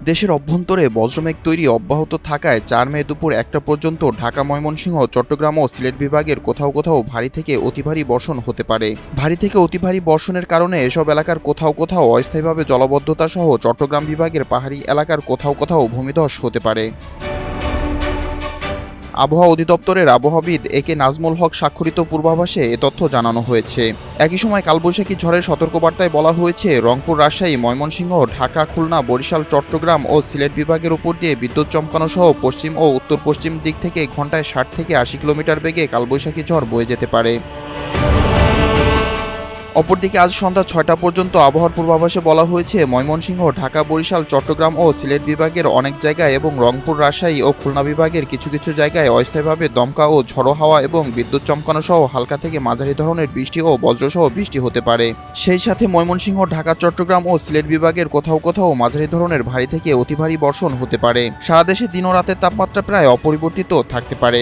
দেশের অভ্যন্তরে বজ্রমেঘ তৈরি অব্যাহত থাকায় ৪ মে দুপুর ১টা পর্যন্ত ঢাকা, ময়মনসিংহ, চট্টগ্রাম ও সিলেট বিভাগের কোথাও কোথাও ভারী থেকে অতি ভারী বর্ষণ হতে পারে। ভারী থেকে অতি ভারী বর্ষণের কারণে এসব এলাকার কোথাও কোথাও অস্থায়ীভাবে জলাবদ্ধতা সহ চট্টগ্রাম বিভাগের পাহাড়ি এলাকার কোথাও কোথাও ভূমিধস হতে পারে। আবহাওয়া অধিদপ্তরের আবহাওয়াবিদ একে নাজমুল হক স্বাক্ষরিত পূর্বাভাসে এ তথ্য জানানো হয়েছে। একই সময় কালবৈশাখী ঝড়ের সতর্কবার্তায় বলা হয়েছে, রংপুর, রাজশাহী, ময়মনসিংহ, ঢাকা, খুলনা, বরিশাল, চট্টগ্রাম ও সিলেট বিভাগের উপর দিয়ে বিদ্যুৎ চমকানো সহ পশ্চিম ও উত্তর পশ্চিম দিক থেকে ঘন্টায় ৬০ থেকে ৮০ কিলোমিটার বেগে কালবৈশাখী ঝড় বয়ে যেতে পারে। অপরদিকে আজ সন্ধ্যা ৬টা পর্যন্ত আবহাওয়ার পূর্বাভাসে বলা হয়েছে, ময়মনসিংহ, ঢাকা, বরিশাল, চট্টগ্রাম ও সিলেট বিভাগের অনেক জায়গায় এবং রংপুর, রাজশাহী ও খুলনা বিভাগের কিছু কিছু জায়গায় অস্থায়ীভাবে দমকা ও ঝড়ো হাওয়া এবং বিদ্যুৎ চমকানো সহ হালকা থেকে মাঝারি ধরনের বৃষ্টি ও বজ্রসহ বৃষ্টি হতে পারে। সেই সাথে ময়মনসিংহ, ঢাকা, চট্টগ্রাম ও সিলেট বিভাগের কোথাও কোথাও মাঝারি ধরনের ভারী থেকে অতি ভারী বর্ষণ হতে পারে। সারা দেশে দিন ও রাতের তাপমাত্রা প্রায় অপরিবর্তিত থাকতে পারে।